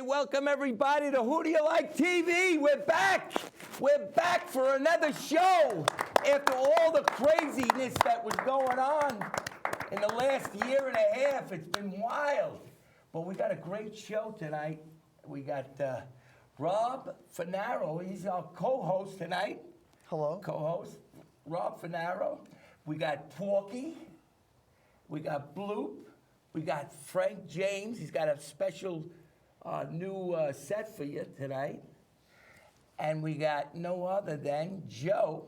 welcome everybody to Who Do You Like TV. We're back. We're back for another show after all the craziness that was going on in the last year and a half. It's been wild. But we got a great show tonight. We got Rob Funaro. He's our co-host tonight. Hello. Co-host, Rob Funaro. We got Porky. We got Bloop. We got Frank James. He's got a special new set for you tonight. And we got no other than Joe,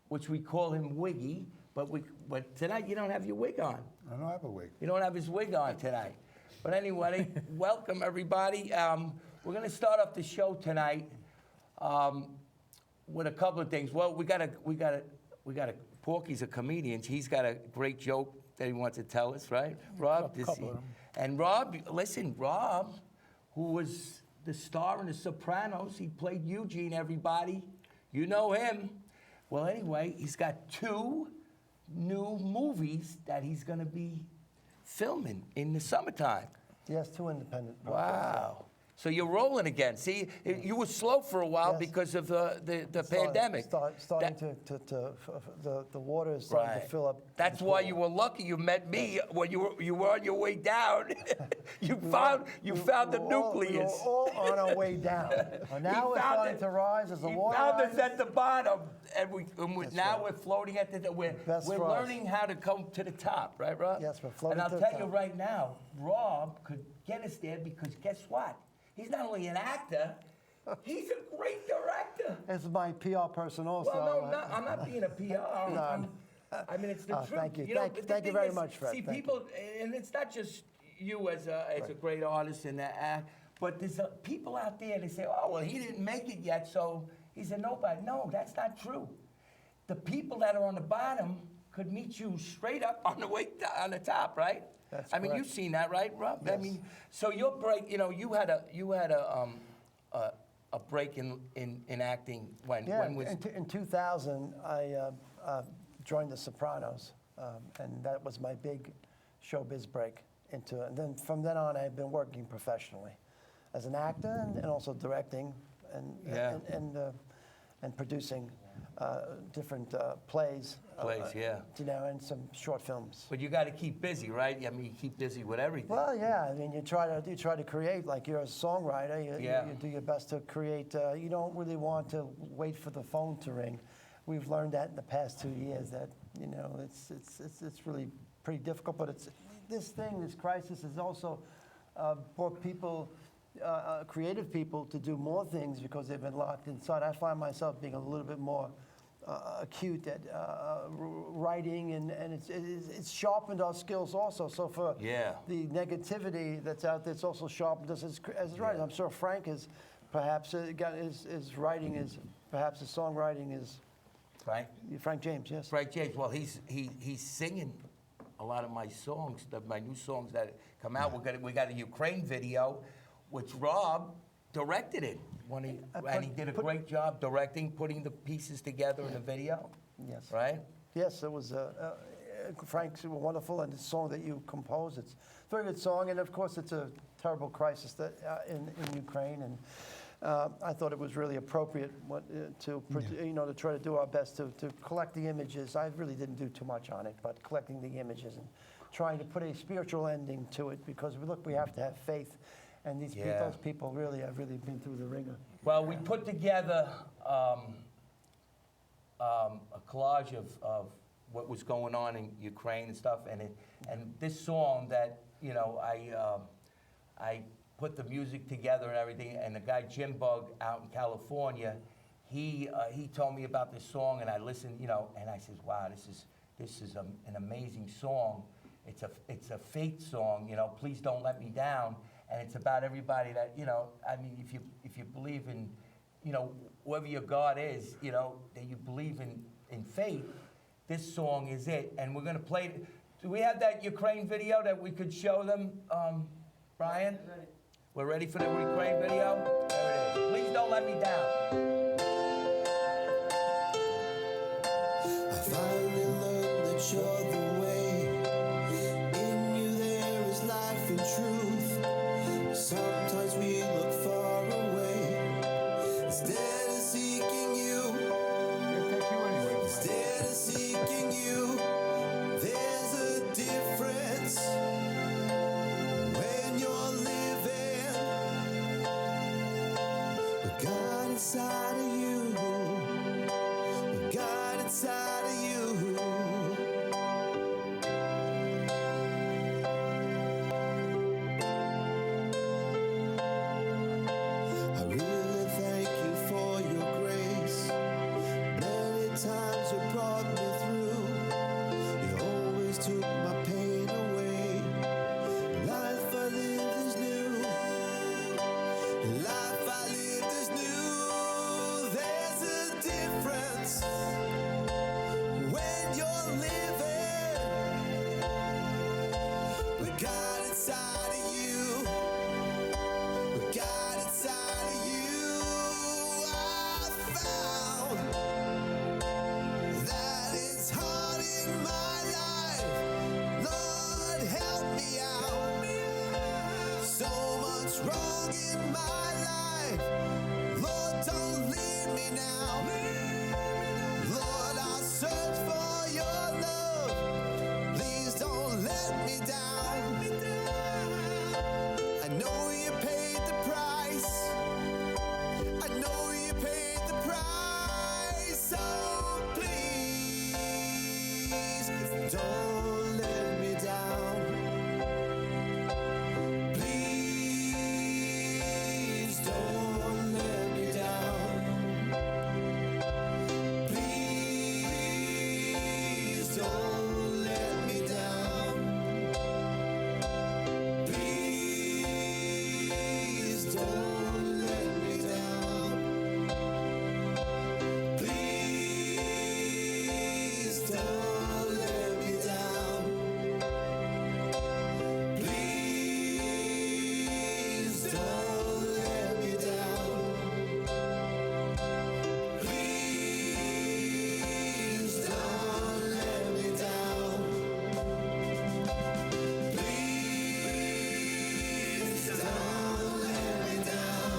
which we call him Wiggy. But tonight you don't have your wig on. I don't have a wig. You don't have his wig on tonight. But anyway, welcome everybody. We're going to start off the show tonight with a couple of things. Well, we got a Porky's a comedian. He's got a great joke that he wants to tell us, right? Rob? A couple of them. And Rob, listen, Rob, who was the star in The Sopranos, he played Eugene, everybody. You know him. Well, anyway, he's got 2 new movies that he's going to be filming in the summertime. Yes, 2 independent. Wow. So you're rolling again. See, you were slow for a while because of the pandemic. Starting the water is starting to fill up. That's why you were lucky you met me when you were on your way down. you found the nucleus. We were all on our way down. Now we're starting to rise as the water found rises. us at the bottom, and now we're floating at the. We're learning how to come to the top, right, Rob? Yes, we're floating to the top. And I'll tell you right now, Rob could get us there because guess what? He's not only an actor, he's a great director. This is my PR person also. Well, no, I'm not being a PR. I mean, it's the truth. Thank you. You know, Thank you very much, Fred. See, people, and it's not just you as a great artist and but there's people out there that say, oh, well, he didn't make it yet, so he's a nobody. No, that's not true. The people that are on the bottom could meet you straight up on the way on the top, right? That's I mean, correct. you've seen that, right, Rob? Yes. I mean, so your break, you know, you had a break in acting when? Yeah, when was in 2000, I joined The Sopranos, and that was my big showbiz break into it. And then from then on, I've been working professionally as an actor and also directing and producing different plays. You know, and some short films. But you got to keep busy, right? I mean, you keep busy with everything. Well, yeah. I mean, you try to create. Like you're a songwriter. You do your best to create. You don't really want to wait for the phone to ring. We've learned that in the past 2 years. That it's really pretty difficult. But this crisis has also brought people. Creative people to do more things because they've been locked inside. I find myself being a little bit more acute at writing, and it's sharpened our skills also. So for the negativity that's out there, it's also sharpened us as writers. I'm sure Frank is perhaps got his writing is perhaps his songwriting is Frank James, yes. Frank James. Well, he's singing a lot of my songs, my new songs that come out. We got a Ukraine video, which Rob directed it. And he did a great job directing, putting the pieces together in the video. Yes. Right? Yes, it was Frank's wonderful, and the song that you composed, it's a very good song, and of course it's a terrible crisis that in Ukraine, and I thought it was really appropriate to try to do our best to collect the images. I really didn't do too much on it, but collecting the images and trying to put a spiritual ending to it, because we have to have faith. And those people really have been through the ringer. Well, we put together a collage of what was going on in Ukraine and stuff, and this song that I put the music together and everything. And the guy Jim Bug out in California, he told me about this song, and I listened, and I said, wow, this is an amazing song. It's a faith song, Please Don't Let Me Down. And it's about everybody that, I mean, if you believe in, whoever your God is, that you believe in faith, this song is it. And we're going to play it. Do we have that Ukraine video that we could show them, Brian? Ready. We're ready for the Ukraine video? There it is. Please Don't Let Me Down. I finally learned that you're the way. In you there is life and truth. Sometimes we look We got inside of you. We got inside of you. I found that it's hard in my life. Lord, help me out. So much wrong in my life. Lord, don't leave me now. Lord, I'll search for your love. Please don't let me down. I know you paid the price. I know you paid the price. So please don't let me down. Please don't let me down. Please don't let me down. Please don't let me down. Please don't let me down. Please don't let me down. Please don't let me down. Please don't let me down.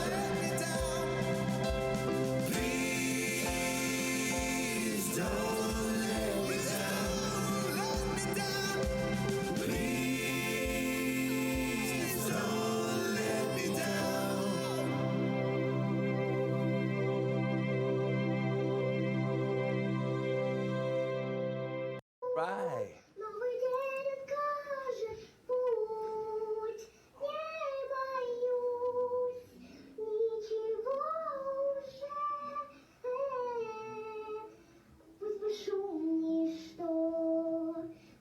Let me down. Please don't let me down. Let me down. Please don't let me down. Right. Новый день укажет путь, не боюсь ничего уже. Пусть бы шум ничто,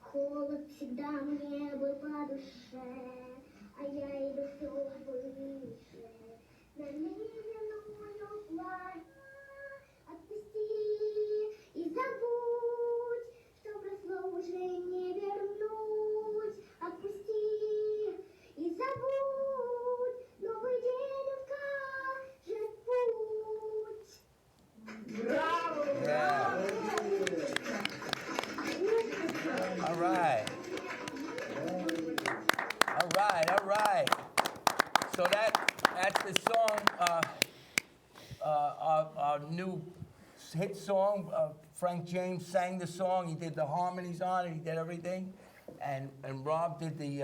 холод всегда мне был по душе, а я иду все выше. На невинную платье отпусти и забудь, что прошло уже не вернуть. Отпусти и забудь, новый день укажет путь. Yeah. All right. All right, all right. So that's the song, our new hit song. Frank James sang the song. He did the harmonies on it. He did everything. And Rob did the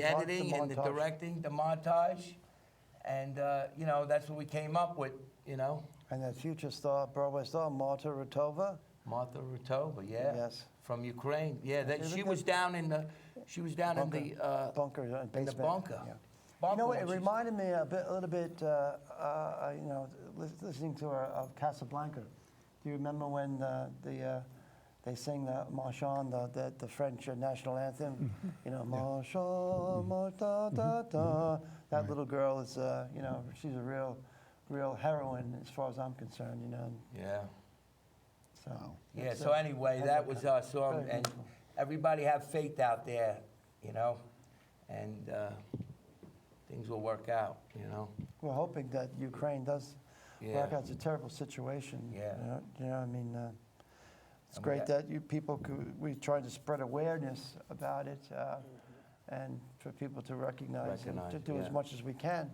editing and the montage. directing, the montage. And, you know, that's what we came up with, you know. And that future star, Broadway star, Marta Rotova. Martha Rotova, yeah. Yes. From Ukraine. Yeah, She she looked was at- down in the Bunker in the basement. bunker. Yeah. Bunker You know, when it she's- reminded me a little bit, you know, listening to her of Casablanca. Do you remember when they sing the Marchand, the French national anthem? You know, Marchand, da da da. That little girl is, you know, she's a real heroine as far as I'm concerned. You know. Yeah. So. Yeah, it's, so anyway, that was our song, very and beautiful. everybody have faith out there, you know, and things will work out, you know. We're hoping that Ukraine does Yeah. work out. It's a terrible situation. Yeah. You know, I mean, it's And we great got- that you people we try to spread awareness about it, and for people to recognize and to Recognize, do yeah. as much as we can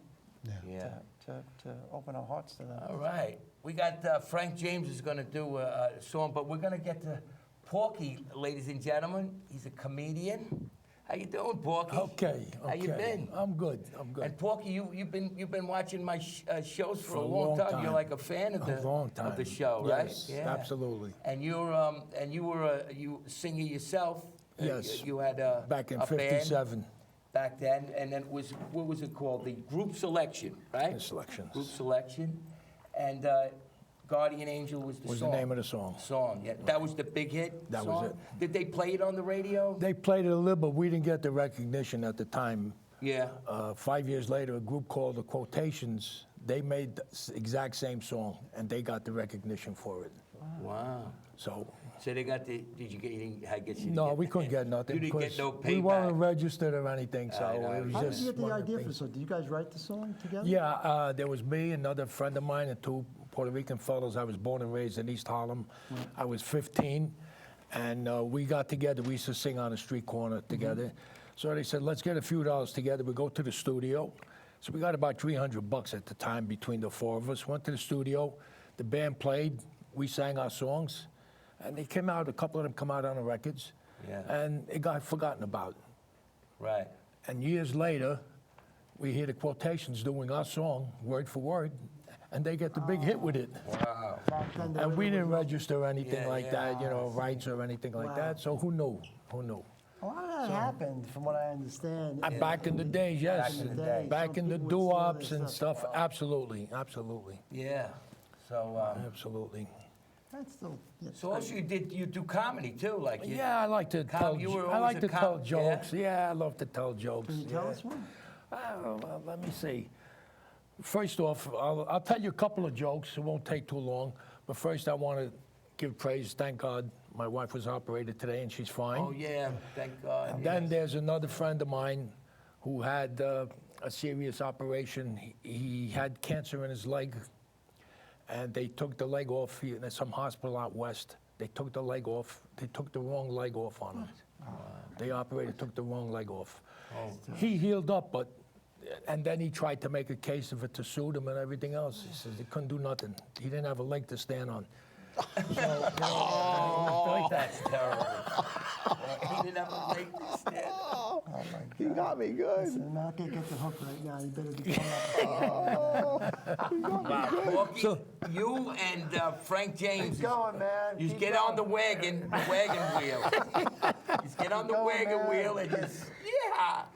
Yeah. to open our hearts to them. All right. We got Frank James is going to do a song, but we're going to get to Porky, ladies and gentlemen. He's a comedian. How you doing, Porky? Okay. How you been? I'm good. I'm good. And Porky, you've been watching my shows for a long time. You're like a fan of A long of the time. show, right? Yes, absolutely. And you were a singer yourself. Yes. You had a Back in a band '57. back then, and then what was it called? The Group Selection, right? The Selections. Group Selection, and Guardian Angel was the Was song. the name of the song. Song, yeah. That was the big hit. That was song? it. Did they play it on the radio? They played it a little, but we didn't get the recognition at the time. Yeah. 5 years later, a group called the Quotations, they made the exact same song, and they got the recognition for it. Wow. So So they got the, did you get, you didn't, I guess you didn't No, get- we couldn't get nothing. You didn't get because no We weren't payback. registered or anything, so I know. it was How did just you get the one of idea for things. the song? Did you guys write the song together? Yeah, there was me, another friend of mine, and two Puerto Rican fellows. I was born and raised in East Harlem. I was 15, and we got together. We used to sing on a street corner together. So they said, let's get a few dollars together. We go to the studio. So we got about $300 at the time between the four of us. Went to the studio. The band played. We sang our songs. And they came out, a couple of them come out on the records. Yeah. And it got forgotten about. Right. And years later, we hear the Quotations doing our song, word for word, and they get the big hit with it. Wow. Back then, there And we really didn't was register anything Yeah, like yeah. that, rights or anything like Wow. that. So who knew? Who knew? A lot of that happened, from what I understand. Back in the days, yes. Back in the day. Back in the Some people would steal doo-wops their and stuff. Absolutely, absolutely, Yeah. So, absolutely. That's still. Yeah, so also you do comedy too, like you. Yeah, I like to tell. you were I always like a to tell yeah? jokes. Yeah, I love to tell jokes. Can you tell us one? Well, let me see. First off, I'll tell you a couple of jokes. It won't take too long. But first, I want to give praise. Thank God my wife was operated today and she's fine. Oh yeah, thank God. And then there's another friend of mine who had a serious operation. He had cancer in his leg, and they took the leg off. There's some hospital out west. They took the leg off. They took the wrong leg off on him. They operated, took the wrong leg off. He healed up, and then he tried to make a case of it to sue them and everything else. He says he couldn't do nothing. He didn't have a leg to stand on. That's terrible. He didn't have a leg to stand. Oh my God. He got me good. Listen, man, I can't get the hook right now. You better be coming up. Wow, Porky, you and Frank James. Keep going, man. You Keep get going. on the wagon wheel. You get on the going, wagon man. wheel and yeah.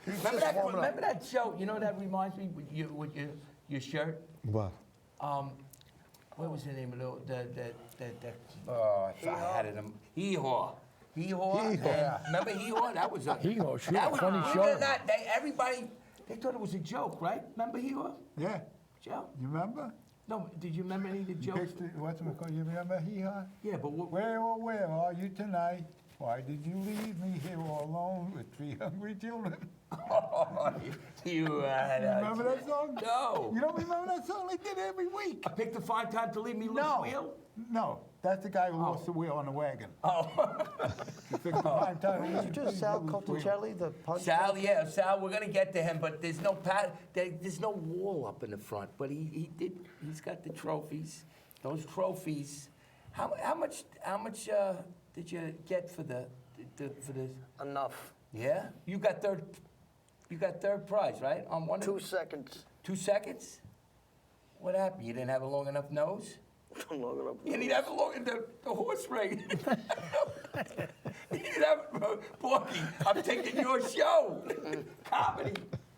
Remember just warming up. remember that show? You know what that reminds me with your shirt? What? What was the name of the oh, I had it. Hee-Haw. Hee-Haw. Hee-Haw. Remember Hee-Haw? That was a Hee-Haw, sure, that was, funny believe show. it or not, everybody they thought it was a joke, right? Remember Hee-Haw? Yeah, Joe? you remember? No, did you remember any of the jokes? What's it called? You remember Hee-Haw? Yeah, but what? Where, oh, where are you tonight? Why did you leave me here all alone with 3 hungry children? You Remember that song? No. You don't remember that song? They did every week. I picked a fine time to leave me loose No. wheel. No, that's the guy who lost the wheel on the wagon. Oh, He picked the fine time to Did you leave just Sal me loose wheel. Coticelli, the punch? Sal, yeah, Sal. We're gonna get to him, but there's no there's no wall up in the front. But he's got the trophies. Those trophies. How much did you get for the Enough. Yeah, you got third prize, right? On one 2 seconds. 2 seconds. What happened? You didn't have a long enough nose? Long enough. You didn't have a long enough the horse ring. You didn't have Porky. I'm taking your show, comedy.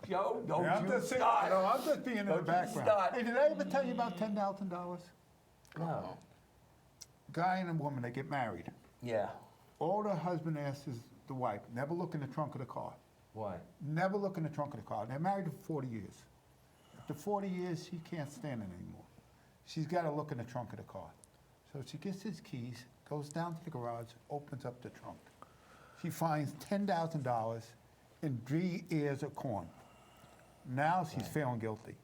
Joe, don't Yeah, I'm you just saying, start. no, I'm just being in the Don't you background. start. Hey, did I ever tell you about $10,000? No. Guy and a woman, they get married. Yeah. All the husband asks is the wife, never look in the trunk of the car. Why? Never look in the trunk of the car. They're married for 40 years. After 40 years, she can't stand it anymore. She's got to look in the trunk of the car. So she gets his keys, goes down to the garage, opens up the trunk. She finds $10,000 in 3 ears of corn. Now she's feeling guilty.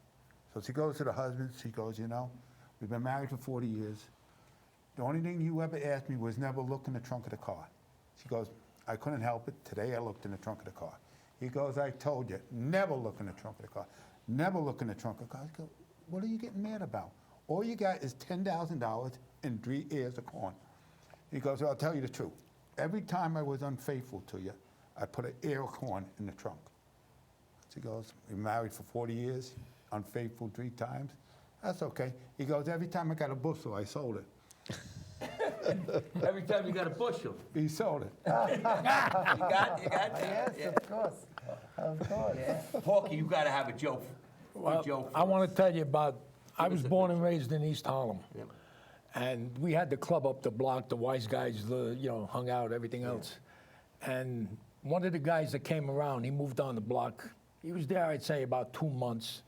So she goes to the husband. She goes, you know, we've been married for 40 years. The only thing you ever asked me was never look in the trunk of the car. She goes, I couldn't help it. Today I looked in the trunk of the car. He goes, I told you, never look in the trunk of the car. Never look in the trunk of the car. I go, what are you getting mad about? All you got is $10,000 and 3 ears of corn. He goes, well, I'll tell you the truth. Every time I was unfaithful to you, I put an ear of corn in the trunk. She goes, we're married for 40 years, unfaithful 3 times. That's okay. He goes, every time I got a bushel, I sold it. Every time you got a bushel. He sold it. You got Yes, yeah. of course. Of course. Porky, you got to have a joke. Well, joke I want first. to tell you about, I was us a born and raised in East Harlem. Yep. And we had the club up the block, the wise guys, hung out, everything else. And one of the guys that came around, he moved on the block. He was there, I'd say, about 2 months.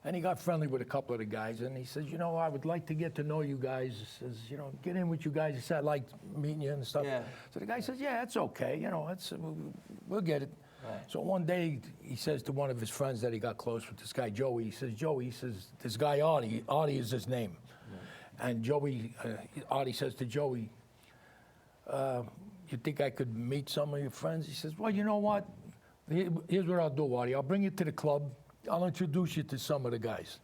And he got friendly with a couple of the guys, and he says, you know, I would like to get to know you guys. He says, you know, get in with you guys. He said, I like meeting you and stuff. Yeah. So the guy says, yeah, it's okay. You know, we'll get it. Right. So one day he says to one of his friends that he got close with, this guy Joey, he says, this guy Artie is his name. And Artie says to Joey, you think I could meet some of your friends? He says, well, you know what? Here's what I'll do, Artie. I'll bring you to the club. I'll introduce you to some of the guys.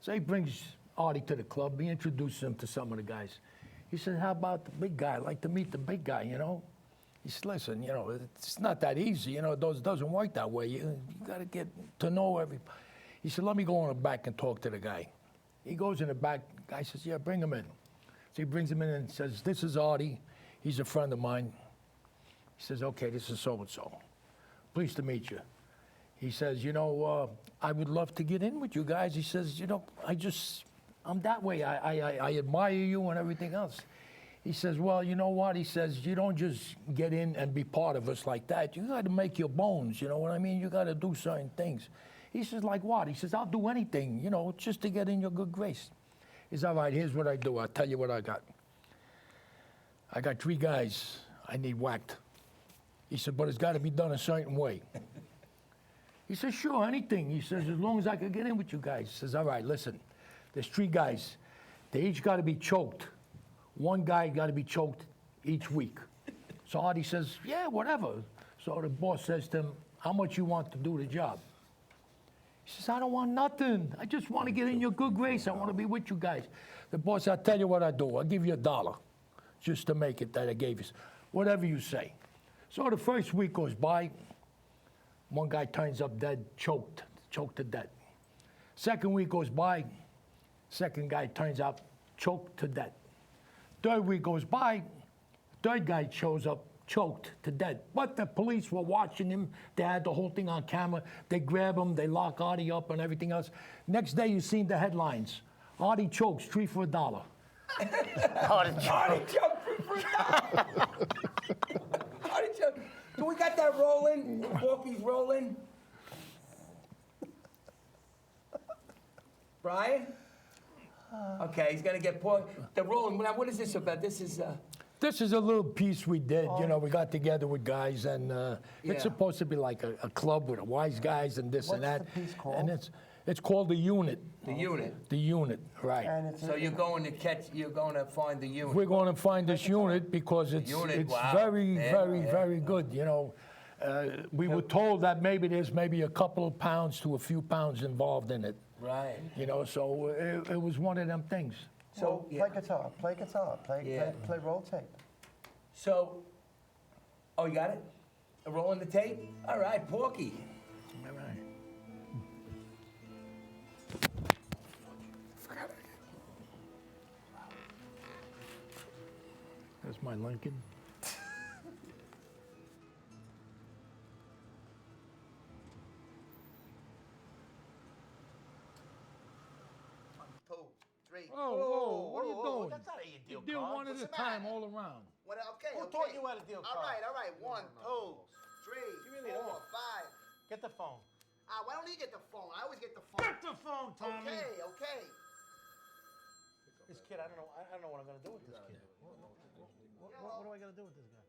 So he brings Artie to the club. He introduces him to some of the guys. He said, how about the big guy? I'd like to meet the big guy, you know? He said, listen, you know, it's not that easy. You know, it doesn't work that way. You got to get to know everybody. He said, let me go in the back and talk to the guy. He goes in the back. The guy says, yeah, bring him in. So he brings him in and says, this is Artie. He's a friend of mine. He says, okay, this is so-and-so. Pleased to meet you. He says, you know, I would love to get in with you guys. He says, you know, I'm that way. I admire you and everything else. He says, well, you know what? He says, you don't just get in and be part of us like that. You got to make your bones, you know what I mean? You got to do certain things. He says, like what? He says, I'll do anything, you know, just to get in your good grace. He says, all right, here's what I do. I'll tell you what I got. I got 3 guys I need whacked. He said, but it's got to be done a certain way. He says, sure, anything. He says, as long as I can get in with you guys. He says, all right, listen, there's 3 guys. They each got to be choked. 1 guy got to be choked each week. So Artie says, yeah, whatever. So the boss says to him, how much you want to do the job? He says, I don't want nothing. I just want to get in your good grace. I want to be with you guys. The boss said, I'll tell you what I do. I'll give you $1 just to make it that I gave you. Whatever you say. So the first week goes by. 1 guy turns up dead, choked to death. Second week goes by. 2nd guy turns out choked to death. 3rd week goes by. 3rd guy shows up choked to death. But the police were watching him. They had the whole thing on camera. They grab him. They lock Artie up and everything else. Next day, you seen the headlines. Artie chokes 3 for $1. Artie choked 3 for $1. Artie choked. Do we got that rolling? Porky's rolling. Brian? Okay, he's gonna get Porky. The rolling. Now, what is this about? This is. This is a little piece we did. You know, we got together with guys, and it's supposed to be like a club with wise guys and this and that. What's the piece called? And it's called The Unit. The unit. The Unit, right. And it's So you're going to find the unit. We're going to find this unit because it's wow. very, Yeah, very, yeah. very good. You know, we were told that there's maybe a couple of pounds to a few pounds involved in it. Right. You know, so it was one of them things. So play guitar, play roll tape. So, oh, you got it? Rolling the tape? All right, Porky. All right. That's my Lincoln. Oh, what are you doing? That's not how you deal You deal cards. one at What's a the time matter? all around. What, okay, Who okay. taught you how to deal All right, 1, 2, 3, me the 4, other. 5. Get the phone. Why don't you get the phone? I always get the phone. Get the phone, Tommy. Okay. This kid, I don't know what I'm gonna do with this kid. What do I gotta do with this guy?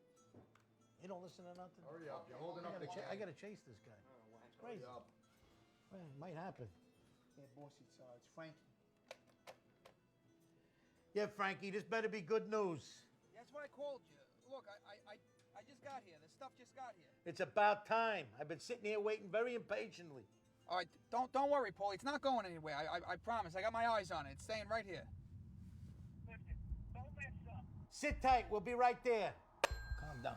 He don't listen to nothing. Hurry up, you're holding up the I gotta chase this guy. It's crazy. Well, it might happen. Yeah, boss, it's Frankie. Yeah, Frankie, this better be good news. That's what I called you. Look, I just got here. The stuff just got here. It's about time. I've been sitting here waiting very impatiently. All right, don't worry, Paulie. It's not going anywhere. I promise. I got my eyes on it. It's staying right here. Sit tight. We'll be right there. Calm down.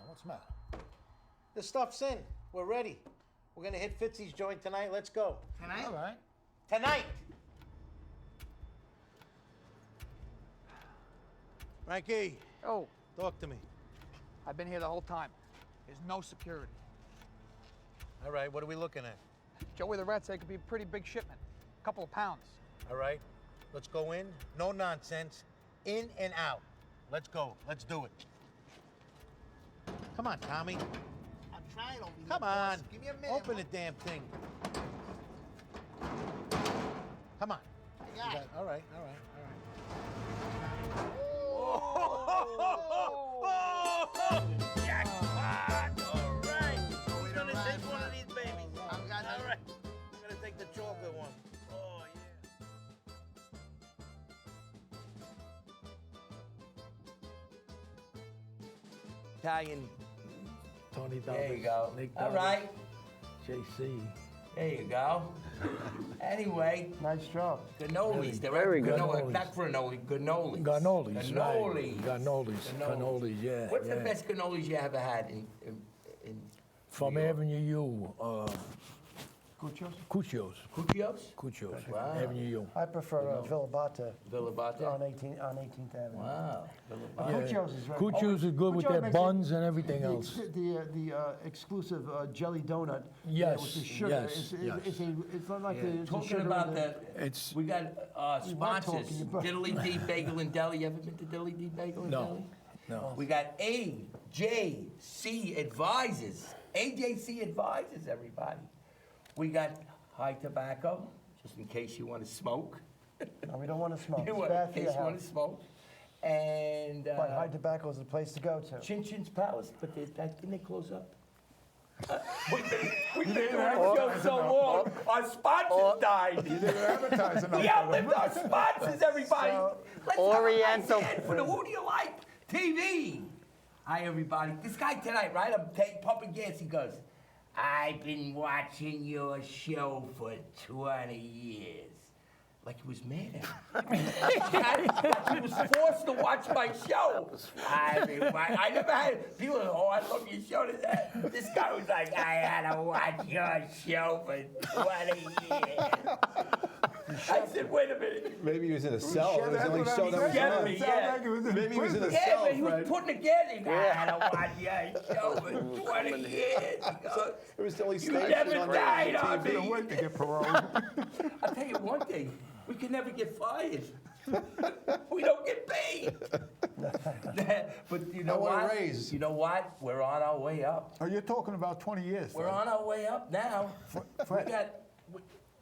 What's the matter? The stuff's in. We're ready. We're gonna hit Fitzy's joint tonight. Let's go. Tonight? All right. Tonight. Frankie, Oh, talk to me. I've been here the whole time. There's no security. All right, what are we looking at? Joey the Rat said it could be a pretty big shipment. A couple of pounds. All right, let's go in. No nonsense. In and out. Let's go. Let's do it. Come on, Tommy. I'm trying over here. Come boss. on. Give me a minute. Open the damn thing. Come on. I got it. All right. Jackpot! All right. We're gonna take one of these babies. All right. We're gonna take the chocolate one. Oh yeah. Italian. Tony There you Dobbins, go. Nick All Dobbins, right. JC. There you go. Anyway, Nice job. cannolis. They're Very good. cannolis. Not cannolis. Cannolis. Gannolis, right. Cannolis. Gannolis, cannolis, yeah. What's the yeah. best cannolis you ever had in From New York? Avenue U, Cuccios? Cuccios. Cuccios? Cuccios, Wow. Avenue U. I prefer Villa Bata Villa Bata? on 18th Avenue. Wow. Villa Bata. Yeah. Cuccios is very Cuccios is good with Cuccios their makes buns and everything the, else. The exclusive jelly donut. Yes, With the sugar. yes, It's, yes. it's not like Yeah. the Talking sugar about in that, It's we got We were sponsors. talking about- Diddly D Bagel and Deli. You ever been to Diddly D Bagel and No. Deli? no. We got AJC Advisors. AJC Advisors, everybody. We got high tobacco, just in case you want to smoke. No, we don't want to smoke. You It's want- bad in for case your you want to health. smoke. And But high tobacco is the place to go to. Chin Chin's Palace, but didn't they close up? We've been doing the show so long, our sponsors died. You didn't advertise enough. We outlived our sponsors, everybody. So- Let's Oriental. have a nice hand for the Who Do You Like TV. Hi, everybody. This guy tonight, right? I'm pumping gas. He goes, I've been watching your show for 20 years. Like he was mad at me. Like he was forced to watch my show. I never had people, oh, I love your show. This guy was like, I had to watch your show for 20 years. I said, wait a minute. Maybe he was in a cell. It was the That's only what show I'm that was saying. on. Yeah. Sounds like it was in Maybe he was in a Yeah, cell, but he was Fred. putting together. I had to watch your show for 20 years. He goes, It was the only You station never on died on TV. me. Wait to get parole. I'll tell you one thing, we can never get fired. We don't get paid. But you know I want a what? raise. You know what? We're on our way up. Oh, you're talking about 20 years. We're Fred. on our way up now. Fred,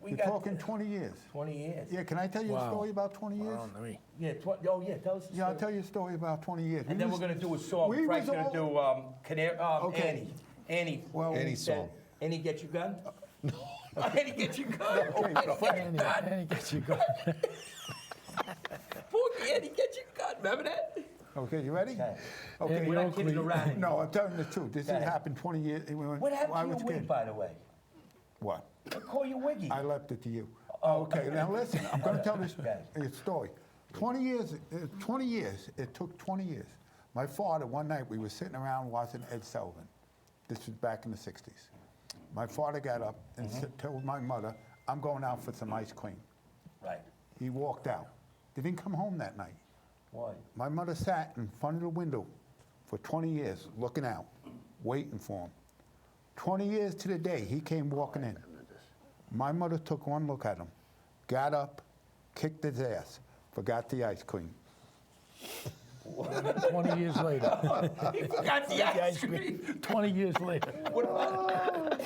We you're got talking 20 years. 20 years. Yeah, can I tell you Wow. a story about 20 years? Wow, let me- Yeah, oh yeah, tell us the Yeah, I'll story. tell you a story about 20 years. And then we're gonna do a song. we Frank's was gonna all- do Annie. Annie. Well, Annie Said, song. Annie, get your gun? Annie, get your gun. Okay, Annie, get your Annie, gun. Annie, get you going. Porky, Annie, get your gun. Remember that? Okay, you ready? Okay. Okay. We're not kidding around. No, I'm telling you the truth. This Go has ahead. happened 20 years. What happened I to was your a wig, kid. by the way? What? I call you Wiggy. I left it to you. Oh, Okay, now listen. I'm going to tell this Okay. story. 20 years. It took 20 years. My father, one night, we were sitting around watching Ed Sullivan. This was back in the 60s. My father got up and told my mother, I'm going out for some ice cream. Right. He walked out. He didn't come home that night. Why? My mother sat in front of the window for 20 years, looking out, waiting for him. 20 years to the day, he came walking in. My mother took one look at him, got up, kicked his ass, forgot the ice cream. 20 years later. He forgot the ice cream. 20 years later. What about?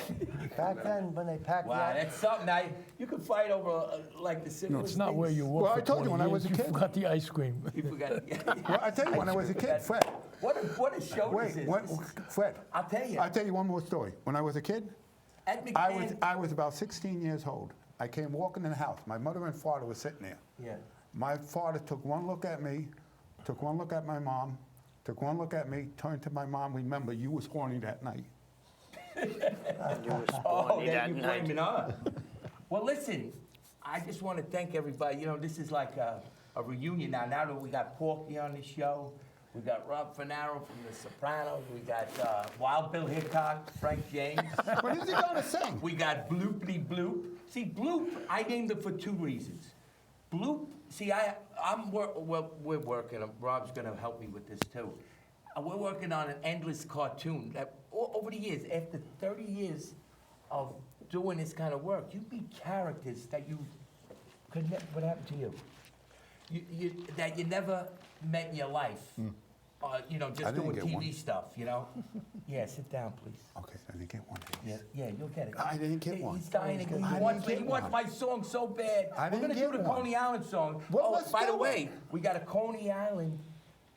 Back then, when they packed Wow, the that's something. You could fight over like the simplest It's not where things. you were Well, for I told you 20 when I years, was a you kid. forgot the ice cream. You forgot. Well, I tell you, when I was a kid, Fred. What a show Wait, this is. what, This is- Fred. I'll tell you. I'll tell you one more story. When I was a kid, At I McMahon. was about 16 years old. I came walking in the house. My mother and father were sitting there. Yeah. My father took one look at me, took one look at my mom, took one look at me, turned to my mom. Remember, you was horny that night. Oh, then you blaming her. Well, listen, I just want to thank everybody. You know, this is like a reunion now. Now that we got Porky on the show, we got Rob Funaro from The Sopranos, we got Wild Bill Hickok, Frank James. What is he gonna sing? We got Bloopity Bloop. See, Bloop, I named it for two reasons. Bloop, see, we're working, Rob's gonna help me with this too. We're working on an endless cartoon that over the years, after 30 years of doing this kind of work, you meet characters that you could never, what happened to you? That you never met in your life. You know, I just didn't doing get TV one. stuff, you know? Yeah, sit down, please. Okay, I didn't get one. Yeah, you'll get it. I didn't get one. He's dying. He I wants, didn't he get wants one. my song so bad. I We're didn't gonna do get the one. Coney Island song. Well, let's by the do way, it. we got a Coney Island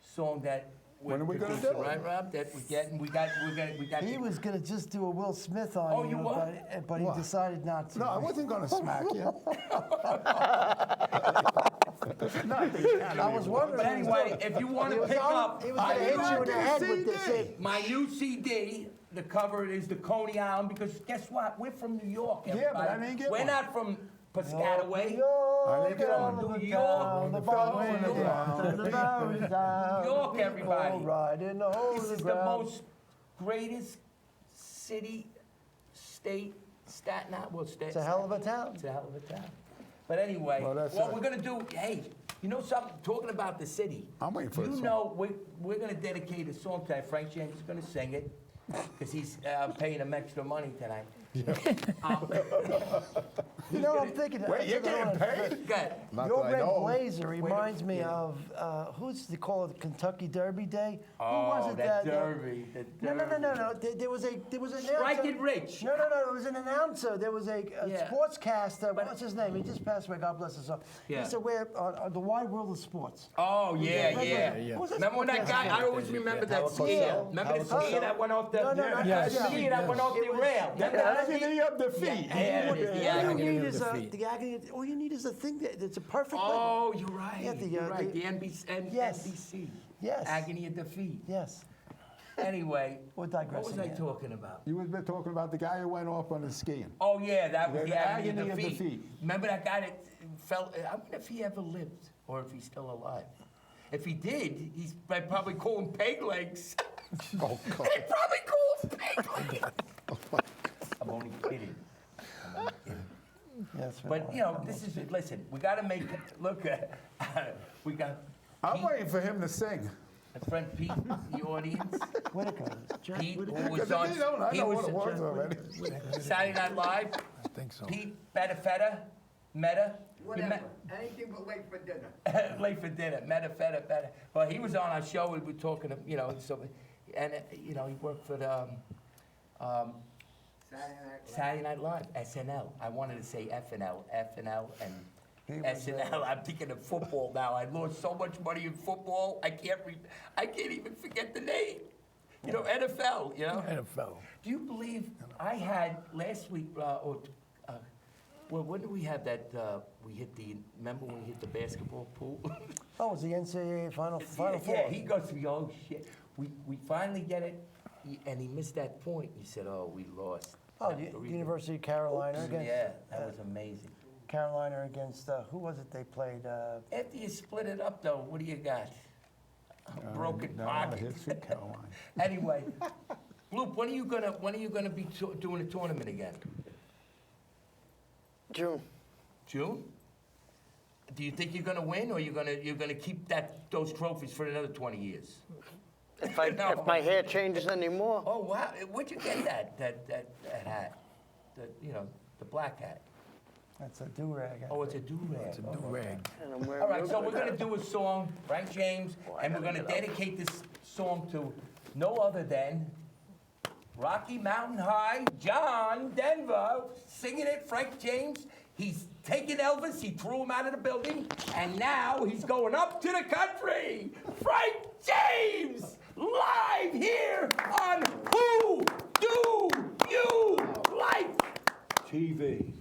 song that When are we gonna producing, do it? right, Rob? That we're getting. We got. He was gonna just do a Will Smith on Oh, you, you what? but he What? decided not to. No, I wasn't going to smack you. I was wondering. But anyway, if you want He to was pick on- up he was gonna hit you in the head with the CD. shit. my new CD, the cover is the Coney Island, because guess what? We're from New York, Yeah, everybody. but I didn't get We're one. not from Piscataway. I didn't get one. New York. The New York, everybody. Right in the hole This in is the the ground. most greatest city, state, Staten Island. Well, It's a hell of a town. It's a hell of a town. But anyway, Well, that's what it. we're gonna do, hey, you know something? Talking about the city. I'm waiting for You the song. know, we're gonna dedicate a song tonight. Frank James is gonna sing it, because he's paying him extra money tonight. You know, I'm thinking. Wait, you're getting paid? Good. Not Your that I red know. blazer reminds me yeah. of who's they call it Kentucky Derby Day? Who Oh, was it that Derby. No. There was an announcer. Strike it rich. No. It was an announcer. There was a Yeah. sportscaster. What's his name? He just passed away. God bless his soul. He Yeah. used to wear on the wide world of sports. Oh, yeah. Who was that Remember when that guy, sportscaster? I always remember that skier. Coscia. Remember the skier that went off the, No, not Yes. the skier that went off the rail. Remember that? Agony of defeat. Yeah, it is the All you agony. need of is defeat. the agony. All you need is a thing that's a perfect. Oh, you're right. Yeah, the, You're right. the- The NBC. Yes. NBC. Yes. Agony of defeat. Yes. Anyway, We're what was digressing I here. talking about? You was been talking about the guy who went off on the skiing. Oh yeah, that was The the agony of agony of defeat. defeat. Remember that guy that fell? I wonder if he ever lived, or if he's still alive. If he did, he's probably calling peg legs. Oh, God. They probably call him peg legs. I'm only kidding. Yes. But you know, this is listen. We got to make look. We got. I'm Pete, waiting for him to sing. my friend Pete, the audience. Whitaker. Jack Pete, Whitaker. who was Because on. if you don't, I he know was what it was already. Saturday Night Live. I think so. Pete Meta. Whatever. Anything but late for dinner. Late for dinner. Meta. Well, he was on our show. We were talking, you know, so, and you know, he worked for the Saturday Night Live, SNL. I wanted to say FNL, and SNL. I'm thinking of football now. I lost so much money in football. I can't even forget the name. You know, NFL. You know. NFL. Do you believe I had last week? Well, when did we have that? We hit the. Remember when we hit the basketball pool? Oh, it was the NCAA Final Four. Yeah, he goes to me, oh shit. We finally get it, and he missed that point. He said, oh, we lost. Oh, After the we- University of Carolina against. Yeah, that was amazing. Carolina against who was it they played? After you split it up, though, what do you got? A broken No, pocket. history, Caroline. Anyway, Bloop, when are you gonna be doing a tournament again? June. June? Do you think you're gonna win, or you're gonna keep those trophies for another 20 years? If No. if my hair changes anymore, Oh wow! Where'd you get that hat? The black hat. That's a do-rag. Oh, it's a do-rag. It's a new rag. and I'm wearing All right, so Ruger we're gonna now. do a song, Frank James, and we're gonna dedicate this song to no other than Rocky Mountain High, John Denver, singing it. Frank James, he's taken Elvis, he threw him out of the building, and now he's going up to the country. Frank James, live here on Who Do You Like TV.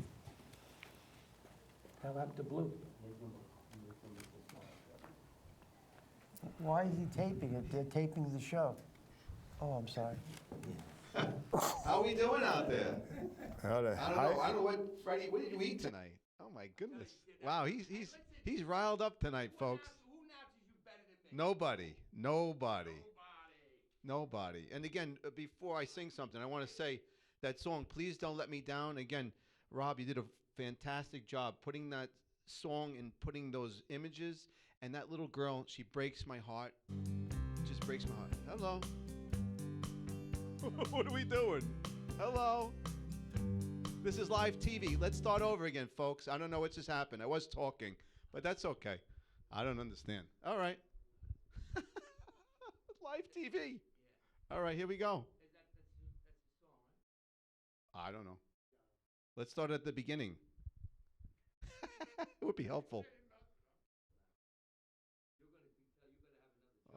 How about the Bloop? Why is he taping it? They're taping the show. Oh, I'm sorry. How we doing out there? I don't know. Hi. I don't know what Freddie. What did you eat tonight? Oh my goodness! Wow, he's riled up tonight, folks. Nobody. And again, before I sing something, I want to say that song, "Please Don't Let Me Down." Again, Rob, you did a fantastic job putting that song and putting those images. And that little girl, she breaks my heart. Just breaks my heart. Hello. What are we doing? Hello. This is live TV. Let's start over again, folks. I don't know what just happened. I was talking, but that's okay. I don't understand. All right. Live TV. All right, here we go. I don't know. Let's start at the beginning. It would be helpful.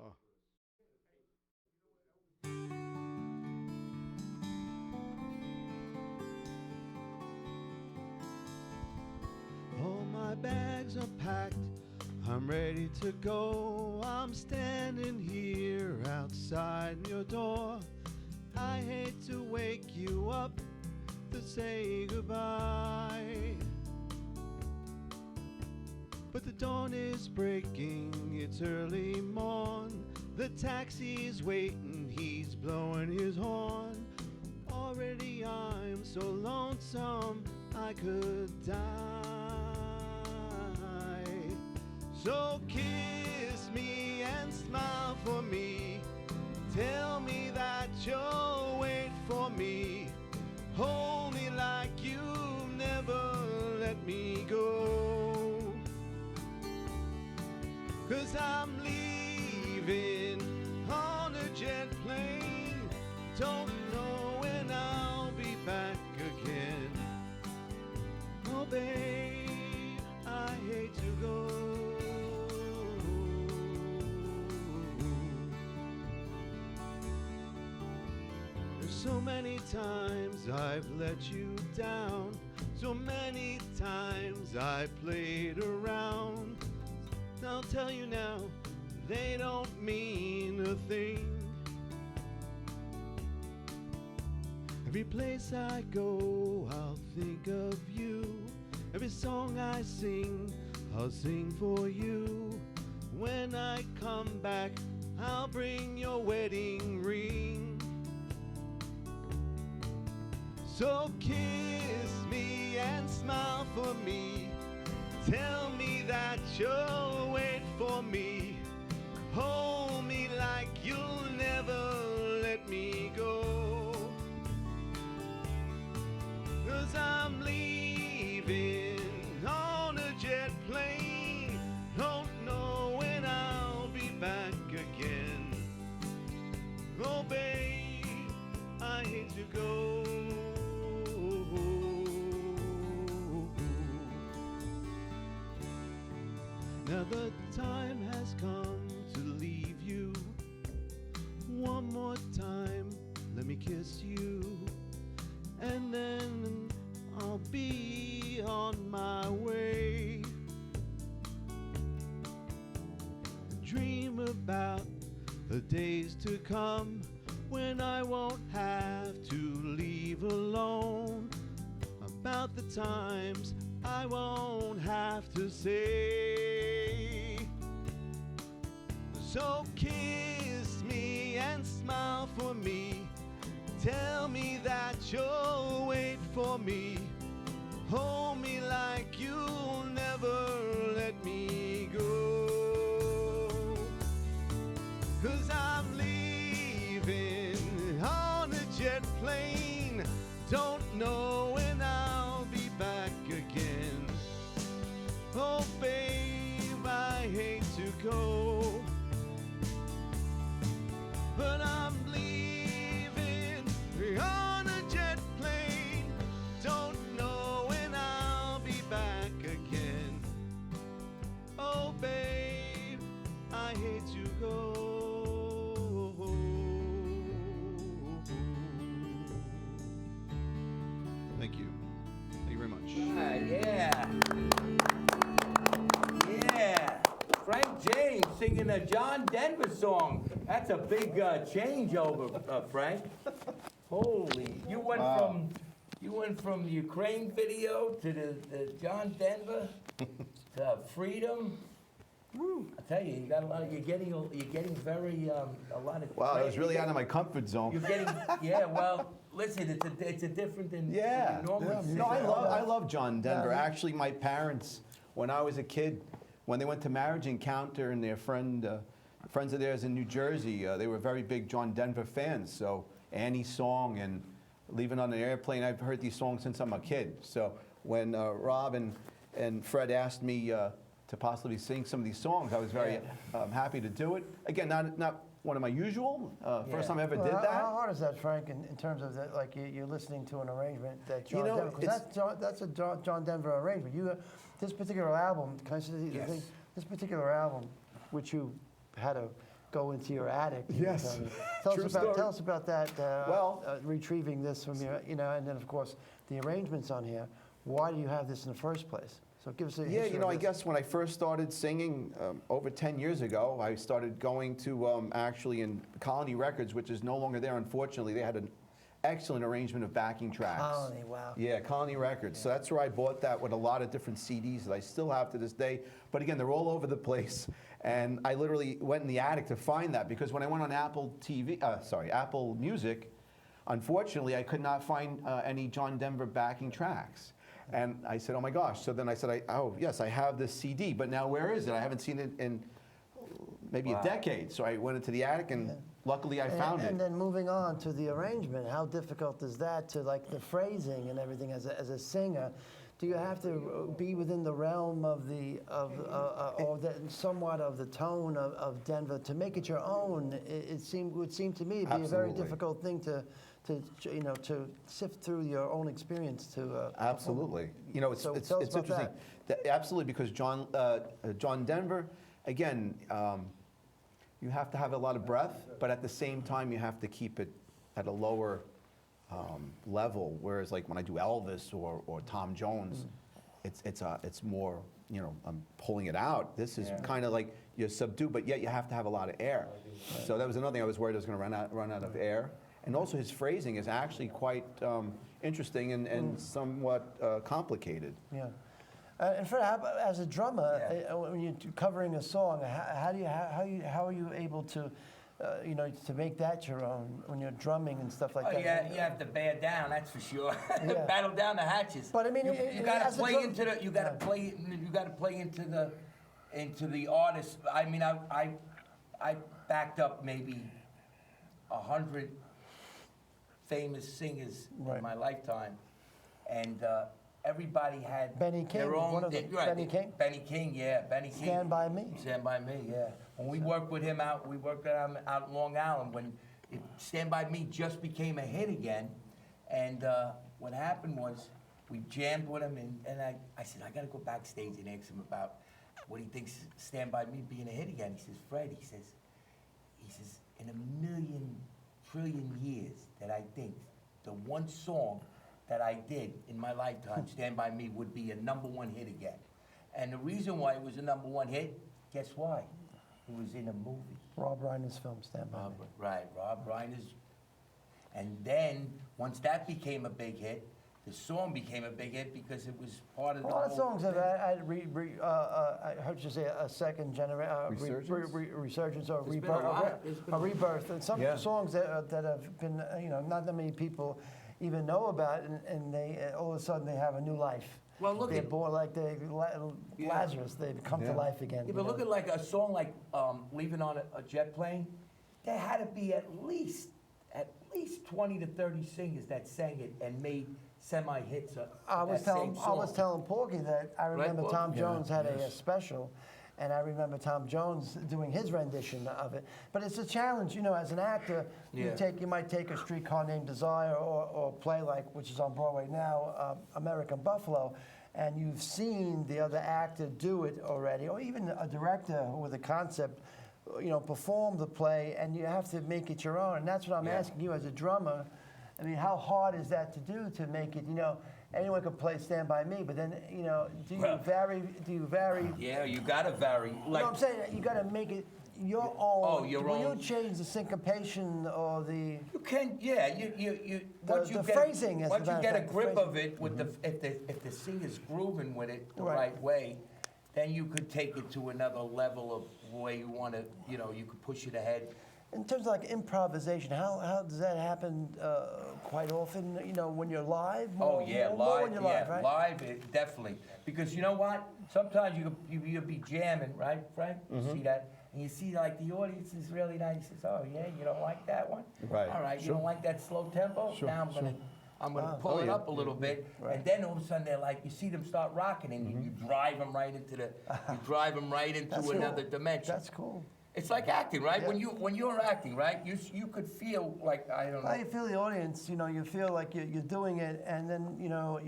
Oh. All my bags are packed, I'm ready to go. I'm standing here outside your door. I hate to wake you up to say goodbye, but the dawn is breaking, it's early morn. The taxi's waiting, he's blowing his horn. Already I'm so lonesome I could die. So kiss me and smile for me. Tell me that you'll wait for me. Hold me like you've never let me go. 'Cause I'm leaving on a jet plane. Don't know when I'll be back again. Oh babe, I hate to go. So many times I've let you down. So many times I played around. I'll tell you now, they don't mean a thing. Every place I go, I'll think of you. Every song I sing, I'll sing for you. When I come back, I'll bring your wedding ring. So kiss me and smile for me. Tell me that you'll wait for me. Hold me like you'll never let me go. 'Cause I'm leaving on a jet plane. Don't know when I'll be back again. Oh babe, I hate to go. Now the time has come to leave you. One more time, let me kiss you. And then I'll be on my way. Dream about the days to come when I won't have to leave alone. About the times I won't have to say. So kiss me and smile for me. Tell me that you'll wait for me. Hold me like you'll never let me go. 'Cause I'm leaving on a jet plane. Don't know when I'll be back again. Oh babe, I hate to go, but I'm leaving on a jet plane. Don't know when I'll be back again. Oh babe, I hate to go. Thank you. Thank you very much. Yeah. Yeah. Frank James singing a John Denver song. That's a big changeover, Frank. Holy, you went from the Ukraine video to the John Denver to Freedom. I tell you, you got a lot of, you're getting very a lot of. Wow, I was really out of my comfort zone. You're getting, yeah. Well, listen, it's a different than Yeah. what you normally see. No, I love John Denver. Actually, my parents, when I was a kid, when they went to Marriage Encounter and their friends of theirs in New Jersey, they were very big John Denver fans. So Annie's song and Leaving on an Airplane, I've heard these songs since I'm a kid. So when Rob and Fred asked me to possibly sing some of these songs, I was very happy to do it. Again, not one of my usual. First Yeah. time I ever Well, did that. How hard is that, Frank, in terms of that, like you're listening to an arrangement that John You know, Denver, because that's a John Denver arrangement. This particular album, can I say the Yes. thing? This particular album, which you had to go into your attic. Yes. Tell True us about story. tell us about that. Well- Retrieving this from your, and then of course the arrangements on here. Why do you have this in the first place? So give us a Yeah, history you know, of I this. guess when I first started singing over 10 years ago, I started going to actually in Colony Records, which is no longer there, unfortunately. They had an excellent arrangement of backing tracks. Colony, wow. Yeah, Colony Records. So that's where I bought that with a lot of different CDs that I still have to this day. But again, they're all over the place. And I literally went in the attic to find that because when I went on Apple Music, unfortunately, I could not find any John Denver backing tracks. And I said, oh my gosh. So then I said, oh yes, I have this CD, but now where is it? I haven't seen it in maybe a decade. So I went into the attic and luckily I found it. And then moving on to the arrangement, how difficult is that to like the phrasing and everything as a singer? Do you have to be within the realm of or somewhat of the tone of Denver to make it your own? Would seem to me to be a very Absolutely. difficult thing to sift through your own experience to. Absolutely. You know, it's So tell us about interesting. Absolutely, because John Denver, again, you have to have a lot of breath, but at the same time, you have to keep it at a lower level. Whereas, like when I do Elvis or Tom Jones, it's more, I'm pulling it out. This is kind of like you're subdued, but yet you have to have a lot of air. So that was another thing I was worried I was going to run out of air. And also his phrasing is actually quite interesting and somewhat complicated. Yeah. And Fred, as a drummer, when you're covering a song, how are you able to, to make that your own when you're drumming and stuff like that? Yeah, you have to bear down, that's for sure. Yeah. Battle down the hatches. But I mean, you got to play into the. You got to play. You got to play into the artist. I mean, I backed up maybe 100 famous singers in my lifetime, and everybody had Benny King, their own. one of them. Benny King? Benny King, yeah, Benny King. Stand By Me. Stand By Me, yeah. When we worked with him out in Long Island when Stand By Me just became a hit again, and what happened was we jammed with him, and I said I got to go backstage and ask him about what he thinks Stand By Me being a hit again. He says, Fred, he says, in a million trillion years that I think the one song that I did in my lifetime, Stand By Me, would be a #1 hit again. And the reason why it was a #1 hit, guess why? It was in a movie. Rob Reiner's film, Stand By Me. Right, Rob Reiner's. And then, once that became a big hit, the song became a big hit because it was part of the A lot of whole songs have thing. I heard you say a second generation resurgence or There's been a lot. a rebirth, and some songs that have been not that many people even know about, and they all of a sudden they have a new life. Well, look they're at born like Lazarus. They've come to life again. Yeah, but look at like a song like "Leaving on a Jet Plane." There had to be at least 20 to 30 singers that sang it and made semi-hits. I was telling Porky that I remember Porky? Tom Jones had a special, and I remember Tom Jones doing his rendition of it. But it's a challenge, as an actor. You might take A Streetcar Named Desire or play like, which is on Broadway now, American Buffalo, and you've seen the other actor do it already, or even a director with a concept, perform the play, and you have to make it your own. And that's what I'm asking you as a drummer. I mean, how hard is that to do to make it? Anyone can play Stand By Me, but then do you vary? Yeah, you gotta vary. Like, I'm saying you gotta make it your own. Oh, your Will own. you change the syncopation or the? You can, yeah. You once you the get phrasing is once the you matter get a of fact, grip the of it with if the singer's grooving with it the Right. right way, then you could take it to another level of way you want to. You could push it ahead. In terms of like improvisation, how does that happen quite often? When you're live. Oh yeah, more live. when you're Yeah, live, right? live. Definitely. Because you know what? Sometimes you'll be jamming, right, Frank? You see that, and you see like the audience is really nice. Says, oh yeah, you don't like that one? Right. All right, you don't like that slow tempo? Sure, Now I'm gonna pull it up a little bit, and then all of a sudden they're like, you see them start rocking, and you drive them right into That's another cool. dimension. That's cool. It's like acting, right? Yeah. When you're acting, right? You could feel like, I don't know. Well, you feel the audience, you know, you feel like you're doing it, and then, you know,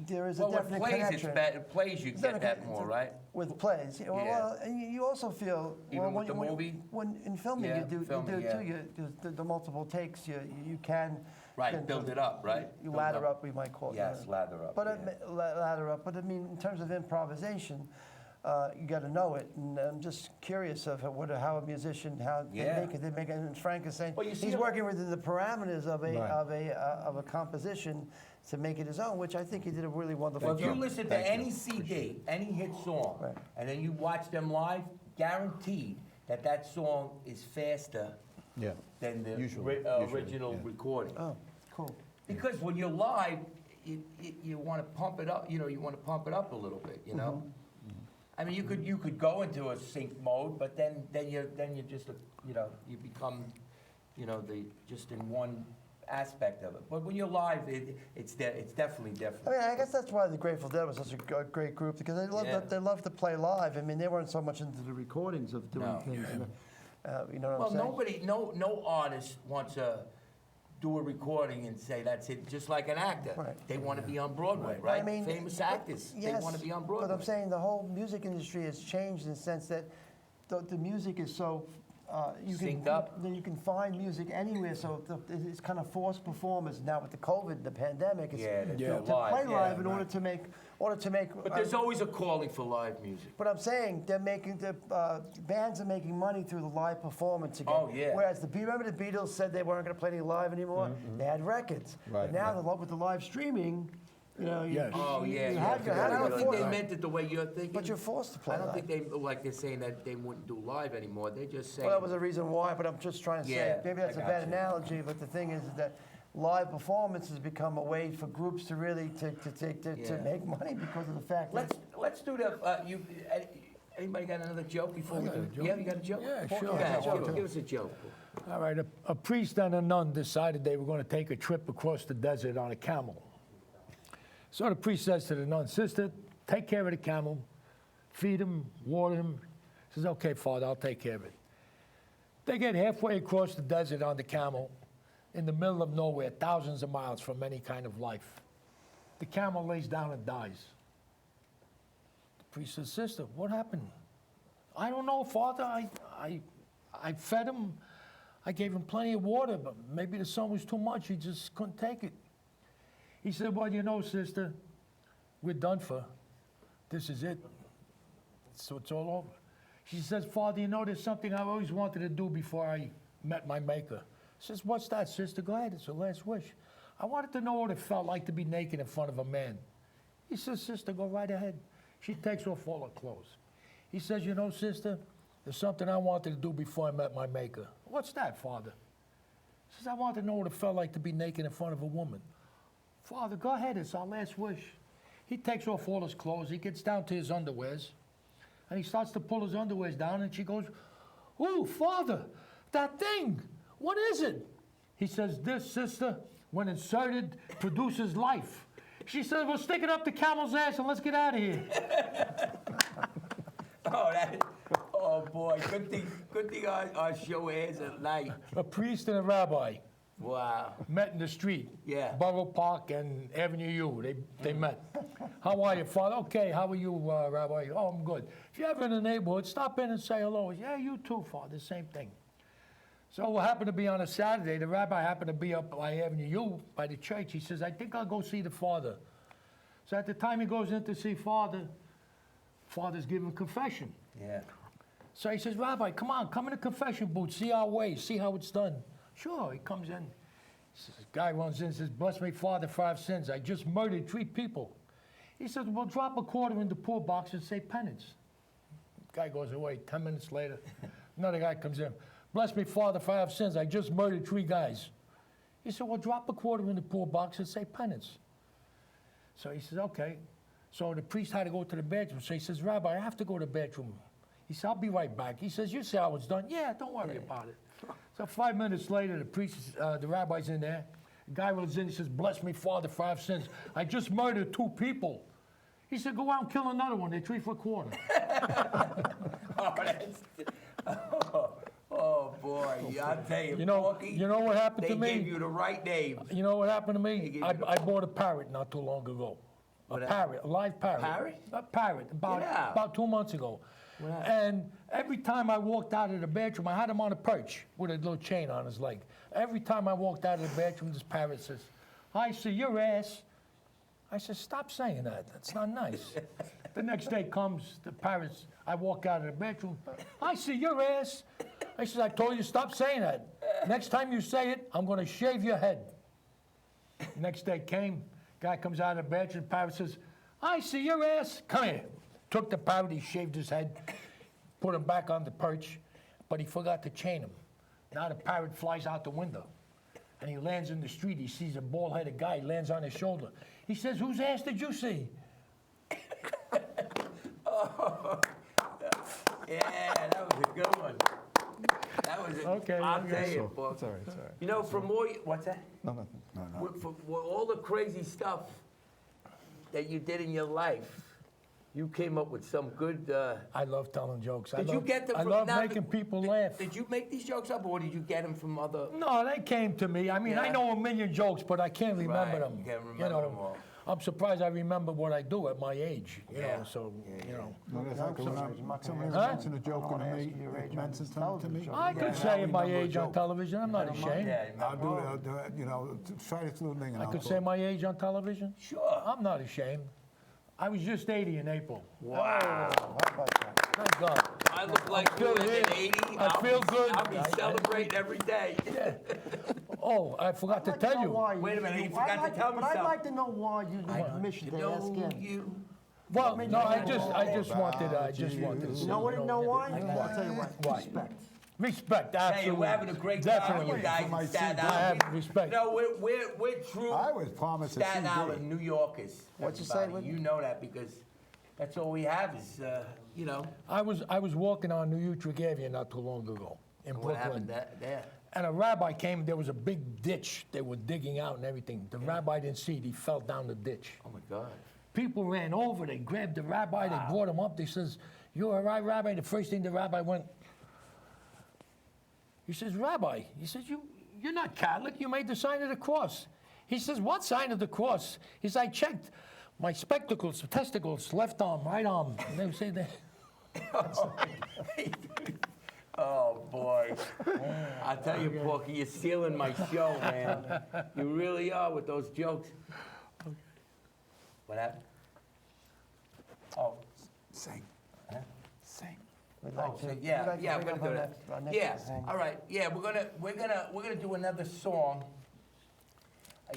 there is a Well, with definite plays, connection. plays you get that more, right? With plays. Yeah. Yeah. Well, and you also feel, Even well, with the movie? when in filming Yeah, you do filming, too. The multiple takes, you can. Right, can build it up, right? You Build ladder up, we might call it. Yes, lather up. But yeah. ladder up. But I mean, in terms of improvisation, you got to know it. And I'm just curious of how a musician, how Yeah. they make it. They make it. And Frank is saying Well, you see he's a- working within the parameters of a Right. of a composition to make it his own, which I think he did a really wonderful Well, if job. you listen to any CD, any hit song, Right. and then you watch them live, guaranteed that song is faster Yeah. than the Usually, original yeah. recording. Oh, cool. Because when you're live, you want to pump it up. You know, you want to pump it up a little bit. You know. I mean, you could go into a sync mode, but then you're just you become, just in one aspect of it. But when you're live, it's definitely different. I mean, I guess that's why the Grateful Dead was such a great group, because Yeah. they love to play live. I mean, they weren't so much into the recordings of doing No. things. You know what Well, I'm saying? no artist wants to do a recording and say that's it, just like an actor. Right. They want to be on Broadway, right? I mean, Famous actors, they yes, want to be on Broadway. But I'm saying the whole music industry has changed in the sense that the music is so Synced up. Then you can find music anywhere. So it's kind of forced performers now with the COVID, the pandemic. It's, Yeah, they to do live, play yeah, live in order right. to make. But there's always a calling for live music. But I'm saying they're making bands are making money through the live performance again. Oh, yeah. Whereas remember the Beatles said they weren't going to play any live anymore. They had records. Right, But now right. with the live streaming, Yes. Oh, yeah, you yeah. have to I don't think they force- meant it the way you're thinking. But you're forced to play I don't live. think they're saying that they wouldn't do live anymore. They're just saying. Well, that was the reason why, but I'm just trying to say, Yeah, maybe that's I a got bad you. analogy, but the thing is that live performance has become a way for groups to really to Yeah. make money because of the fact that Let's do the, anybody got another joke before we got a do? joke. Yeah, you got a joke? Yeah, Go sure. ahead, Yeah, sure. give us a joke. All right, a priest and a nun decided they were going to take a trip across the desert on a camel. So the priest says to the nun, "Sister, take care of the camel, feed him, water him." He says, "Okay, Father, I'll take care of it." They get halfway across the desert on the camel, in the middle of nowhere, thousands of miles from any kind of life. The camel lays down and dies. The priest says, "Sister, what happened?" "I don't know, Father. I fed him. I gave him plenty of water, but maybe the sun was too much. He just couldn't take it." He said, "Well, you know, sister, we're done for. This is it. So it's all over." She says, "Father, you know, there's something I always wanted to do before I met my maker." He says, "What's that, sister? Go ahead. It's your last wish." "I wanted to know what it felt like to be naked in front of a man." He says, "Sister, go right ahead." She takes off all her clothes. He says, "You know, sister, there's something I wanted to do before I met my maker." "What's that, Father?" He says, "I want to know what it felt like to be naked in front of a woman." "Father, go ahead, it's our last wish." He takes off all his clothes, he gets down to his underwears, and he starts to pull his underwears down, and she goes, "Ooh, Father, that thing, what is it?" He says, "This, sister, when inserted, produces life." She says, "Well, stick it up the camel's ass and let's get out of here." Oh boy, good thing our show airs at night. A priest and a rabbi Wow. met in the street. Yeah. Borough Park and Avenue U. They met. "How are you, Father?" "Okay, how are you, Rabbi?" "Oh, I'm good." "If you're ever in the neighborhood, stop in and say hello." "Yeah, you too, Father, same thing." So it happened to be on a Saturday. The rabbi happened to be up by Avenue U, by the church. He says, "I think I'll go see the Father." So at the time he goes in to see Father, Father's giving confession. Yeah. So he says, "Rabbi, come on, come in the confession booth, see our way, see how it's done." Sure, he comes in. This guy runs in and says, "Bless me, Father, for I've sinned. I just murdered 3 people. He says, "Well, drop a quarter in the poor box and say penance." Guy goes away. 10 minutes later, another guy comes in. "Bless me, Father, for I have sins. I just murdered 3 guys. He said, "Well, drop a quarter in the poor box and say penance." So he says, "Okay." So the priest had to go to the bathroom. So he says, "Rabbi, I have to go to the bathroom." He said, "I'll be right back." He says, "You say how it's done." "Yeah, don't worry about it." So 5 minutes later, the rabbi's in there. The guy runs in, he says, "Bless me, Father, for I have sins. I just murdered 2 people. He said, "Go out and kill another one. They're 3 for a quarter." Oh boy, yeah, I'll tell you, You know, Porky, you know what happened they to me? gave you the right name. You know what happened to They me? gave I you the- bought a parrot not too long ago. What A happened? parrot, a live parrot. Parrot? A parrot, out. about 2 months ago. What happened? And every time I walked out of the bathroom, I had him on a perch with a little chain on his leg. Every time I walked out of the bathroom, this parrot says, "I see your ass." I said, "Stop saying that. That's not nice." The next day comes, the parrots, I walk out of the bedroom, "I see your ass." I said, "I told you stop saying that. Next time you say it, I'm going to shave your head." Next day came, guy comes out of the bedroom, parrot says, "I see your ass. Come here." Took the parrot, he shaved his head, put him back on the perch, but he forgot to chain him. Now the parrot flies out the window, and he lands in the street. He sees a bald-headed guy, lands on his shoulder. He says, "Whose ass did you see?" Oh, yeah, that was a good one. That was a, Okay, I'll okay. tell you, It's Porky. all right, it's all right. You know, from all, what's that? No, nothing. For all the crazy stuff that you did in your life, you came up with some good. I love telling jokes. Did you get them I from? love now, making people laugh. Did you make these jokes up, or did you get them from other? No, they came to me. I mean, I Yeah. know a million jokes, but I can't remember Right, them. you can't remember them all. I'm surprised I remember what I do at my age. You Yeah. know, so you know. No, that's like when somebody Huh? mentioned a joke I to wanna me, ask you your age it meant on something to me. television. I Yeah, could I say at my remember a age on joke. television. I'm not ashamed. Yeah, I'll do it, you know, try this little thing. and I I'll could talk. say my age on television. Sure. I'm not ashamed. I was just 80 in April. Wow. How about that? Thank God. I look like feel you're here. in 80. I feel good. I'll be celebrating every day. Oh, I forgot to tell you. Wait a minute, you forgot to tell me But I'd something. like to know why you need permission to ask him. You. Well, no, I just wanted to see. You know what? You know why? Why? I'll tell you why. Why? Respect. Respect, Hey, absolutely. we're having a great time, Definitely. you guys For my in Staten CD. I Island. have respect. No, we're true I was promised a Staten CD. Island New Yorkers. What'd you say, everybody. Whitney? You know that because that's all we have is, you know. I was walking on New Utrecht Avenue not too long ago in What happened Brooklyn. there? And a rabbi came, there was a big ditch they were digging out and everything. The rabbi didn't see it, he fell down the ditch. Oh my God. People ran over, they grabbed the rabbi, they brought him up, they says, "You all right, Rabbi?" The first thing the rabbi went, he says, "Rabbi," he says, you're not Catholic, you made the sign of the cross. He says, "What sign of the cross?" He says, "I checked my spectacles, testicles, left arm, right arm." And they say that. Oh boy. I tell you, Porky, you're stealing my show, man. You really are with those jokes. What happened? Oh. Sing. Huh? Sing. We'd Oh, like to, so we'd yeah, like to yeah, bring we're up gonna do our that. our next Yeah, thing. all right. Yeah, we're gonna do another song.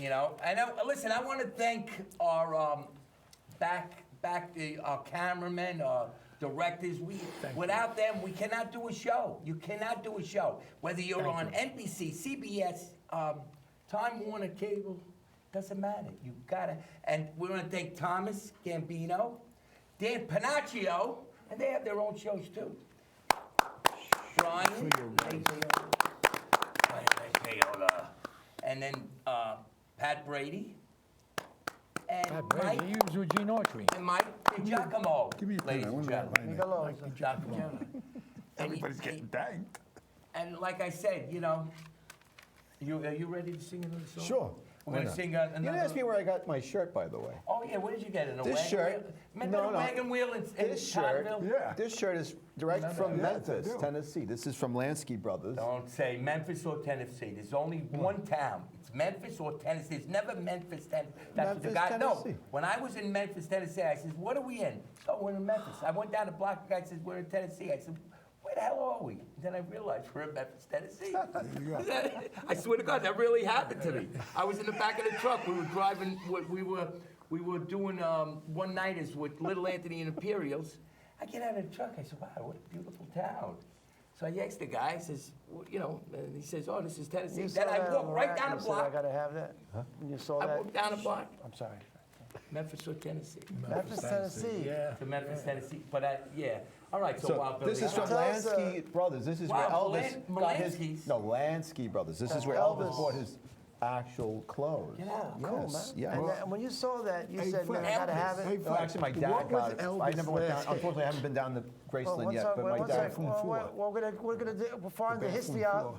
You know, and listen, I want to thank our our cameramen, our directors. Without them, we cannot do a show. You cannot do a show. Whether you're on NBC, CBS, Time Warner Cable, doesn't matter. You gotta. And we want to thank Thomas Gambino, Dan Panaccio, and they have their own shows too. Brian, and then Pat Brady, and Pat Brady, Mike, he was with Gene Autry. and Mike Giacomo, Give me a ladies pen. I and want that gentlemen. line there. Miguel Giacomo. Everybody's getting danged. And like I said, you know, are you ready to sing another song? Sure. We're gonna sing another. You didn't ask me where I got my shirt, by the way. Oh yeah, where did you get it? In a This wagon shirt- wheel? Remember no, the no. wagon wheel in This shirt, Cottonville? Yeah. this shirt is direct from Yes, I Memphis, do. Tennessee. This is from Lansky Brothers. Don't say Memphis or Tennessee. There's only one town. It's Memphis or Tennessee. There's never Memphis, Tennessee. That's what the Memphis, guy. No. Tennessee. When I was in Memphis, Tennessee, I said, "What are we in?" "Oh, we're in Memphis." I went down the block. The guy says, "We're in Tennessee." I said, "Where the hell are we?" Then I realized we're in Memphis, Tennessee. I swear to God, that really happened to me. I was in the back of the truck. We were driving. We were doing one-nighters with Little Anthony and Imperials. I get out of the truck. I said, "Wow, what a beautiful town." So I asked the guy. I says, well, "You know," and he says, "Oh, this is Tennessee." You Then saw I that walked on right rack, down you the said, I block. gotta have that. When you saw I that. walked down the block. I'm sorry. Memphis or Tennessee? Memphis, Tennessee. Yeah. To Memphis, Tennessee. But yeah. All right. So, So while Billy, this is from Tell us, Lansky Brothers. This is Wow, where Elvis got his. Molansky's. No, Lansky Brothers. This is where Elvis. Elvis bought his actual clothes. Yeah, cool, man. Yes, yeah. And when you saw that, you Hey, said, man, I gotta have it. Hey, Well, actually, my dad what was got it. I Elvis' never went down. last hit? Unfortunately, I haven't been down to Graceland one yet. sec, But one my dad. sec. We're gonna do, we'll find the history out,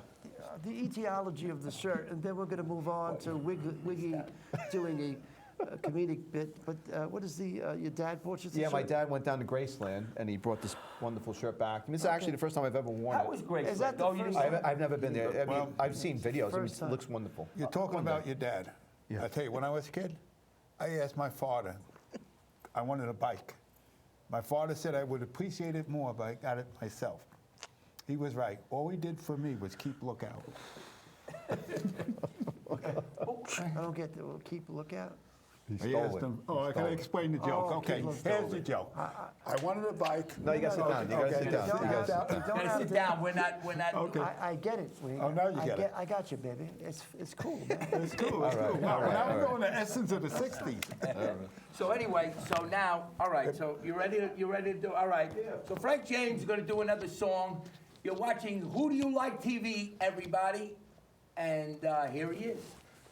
the etiology of the shirt, and then we're gonna move on to Wiggy doing a comedic bit. But what is your dad bought you the Yeah, shirt? my dad went down to Graceland and he brought this wonderful shirt back. And this is actually the first time I've ever worn How it. was Graceland? Is that the Oh, you first didn't- I've never been there. I mean, Well, I've seen videos. I mean, first it time. looks wonderful. You're talking One about day. your dad. Yeah. I tell you, when I was a kid, I asked my father, I wanted a bike. My father said I would appreciate it more if I got it myself. He was right. All he did for me was keep lookout. I don't get the keep a lookout. He I stole asked it. him, oh, I Stole gotta it. explain the joke. Oh, Okay, keep here's the joke. I wanted a bike. No, you gotta sit down. You gotta sit down. You don't You have gotta to- sit down. you don't Gotta have sit to- down. We're not. Okay. I get it. Oh, now you I get it. I got you, baby. It's cool, man. It's cool. It's All right, cool. all right, Now all we're right. going to essence of the 60s. So anyway, so now, all right. So you ready to do? All right. So Frank James is going to do another song. You're watching Who Do You Like TV, everybody, and here he is,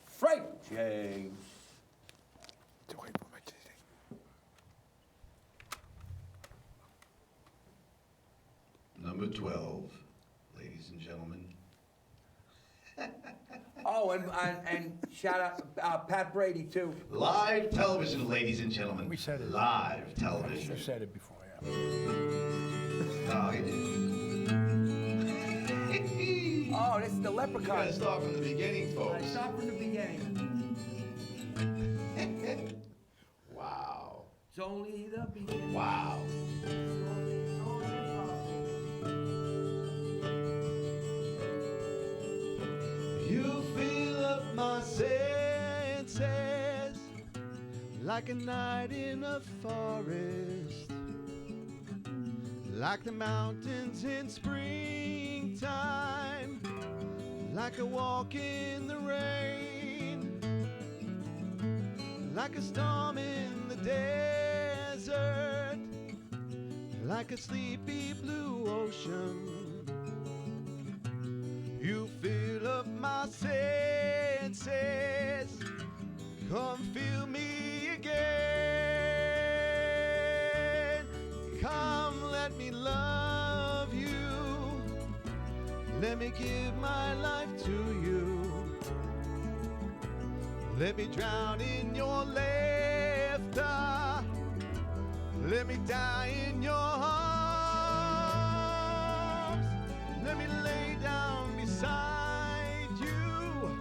Frank James. Number 12, ladies and gentlemen. Oh, and shout out Pat Brady too. Live television, ladies and gentlemen. We said it. Live television. You said it before, yeah. Oh, I did. Oh, this is the You Leprechaun. gotta start from the beginning, folks. Start from the beginning. Wow. It's only the beginning. Wow. You fill up my senses like a night in a forest, like the mountains in springtime, like a walk in the rain, like a storm in the desert, like a sleepy blue ocean. You fill up my senses, come fill me again. Come, let me love you, let me give my life to you. Let me drown in your laughter, let me die in your arms, let me lay down beside you,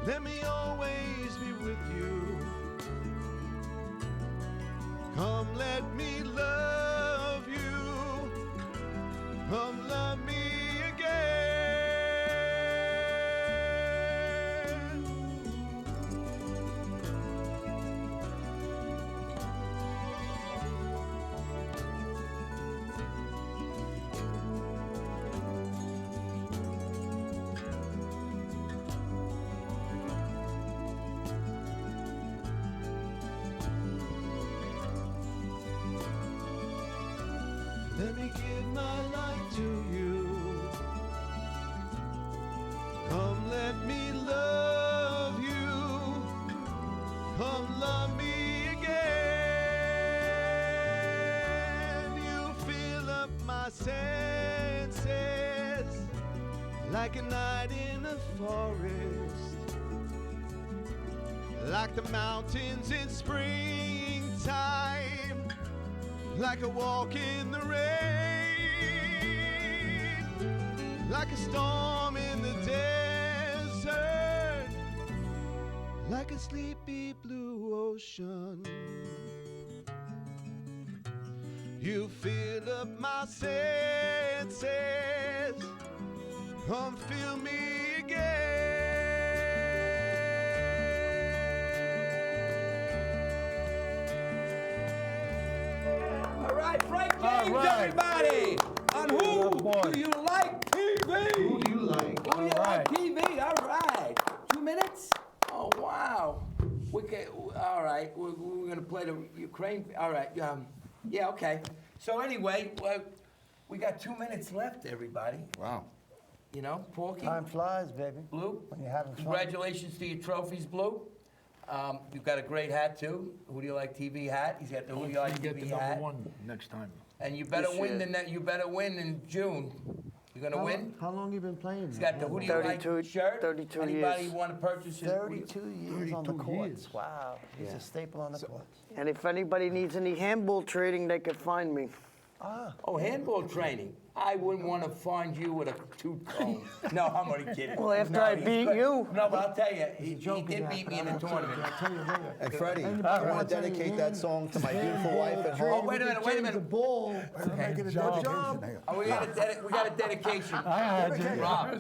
let me always be with you. Come, let me love you, come love me again. Let me give my life to you. Come, let me love you. Come, love me again. You fill up my senses like a night in a forest, like the mountains in springtime, like a walk in the rain, like a storm in the desert, like a sleepy blue ocean. You fill up my senses, come fill me again. All right, Frank James, All right. everybody. On Who boy. Do You Like TV? Who do you like? Who do you All like right. TV? All right. 2 minutes? Oh, wow. All right. We're going to play the Ukraine. All right. Yeah, okay. So anyway, we got 2 minutes left, everybody. Wow. You know, Porky. Time flies, baby. Bloop. When you're having fun. Congratulations to your trophies, Bloop. You've got a great hat too. Who do you like TV hat? He's got the Who do you like get the TV number hat. one next time. And you better This win year. you better win in June. You gonna win? How long you been playing? He's got the Who do you like 32 shirt. 32 Anybody years. want to purchase it? 32 years on the 32 courts. years. Wow. He's a staple on the courts. And if anybody needs any handball training, they can find me. Oh, handball training. I wouldn't want to find you with a two-tone. No, I'm only kidding. Well, after No, I he's beat good. you. No, but I'll tell you, he did beat me in the tournament. I'll tell you later. And Freddie, I want to dedicate that song to my beautiful wife at home. Oh, wait a minute. The ball. We're making a job. dedication here. Oh, we got a dedication. I had you. Rob.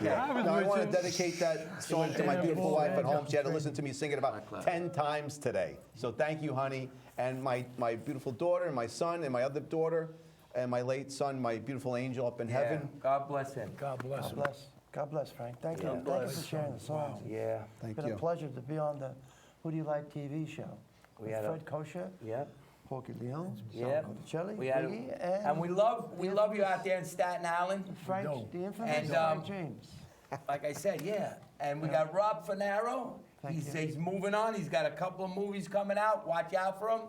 No, I want to dedicate that song to my beautiful wife at home. She had to listen to me sing it about 10 times today. So thank you, honey. And my beautiful daughter, and my son, and my other daughter, and my late son, my beautiful angel up in heaven. God bless him. God bless him. God bless, Frank. Thank you. Thank you for sharing the songs. Yeah. Thank It's been you. a pleasure to be on the Who Do You Like TV show. We With had Fred Coscia, Yep. Porky Leon, Yep. Coticelli, We had Biggie, and we love you out there in Staten Island. Frank, No. the infamous And, Frank James. Like I said, yeah. And we got Rob Funaro. He's moving on. He's got a couple of movies coming out. Watch out for him.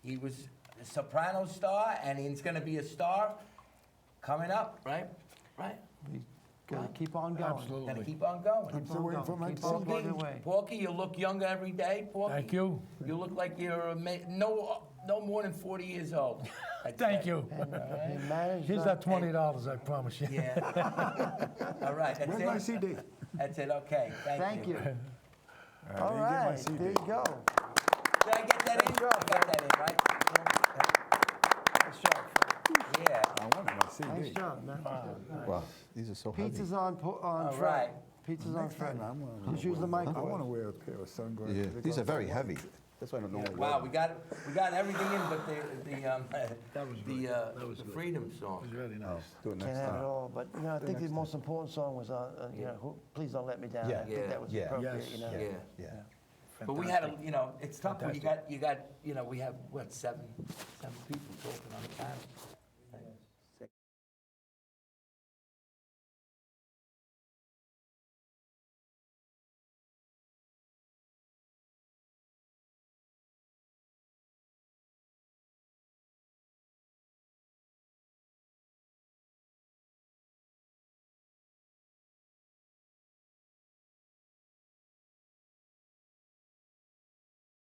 He was a soprano star, and he's going to be a star coming up, right? Right? We gotta keep on going. Absolutely. Got to keep on going. I'm still waiting for my Keep on CD. plugging away. Porky, you look younger every day. Porky. Thank you. You look like you're no more than 40 years old. I'd Thank say. you. He managed. Here's that $20, I promise you. Yeah. All right. That's Where's it. my CD? That's it. Okay. Thank you. I All didn't get my right, CD. there you go. Did I get that in? Good job, I got that in, right? Nice job. Yeah. I wanted my CD. Nice job, man. Wow, these are so heavy. Pizza's on All Fred. right. Pizza's on Next Fred. time, Just use the I want to microwave. wear a pair of sunglasses. Yeah, that these go are very so heavy. wide. That's why I don't normally Wow, wear we got everything in, but That was good. That was the good. Freedom song. It was really nice. Do it Can't next have it time. all, but you know, I think the most important song was Please Don't Let Me Down. Yeah. I think that was Yeah. appropriate, Yes. you know. Yeah. Yeah. But we had it's tough when Fantastic. we have what, seven people talking on the panel.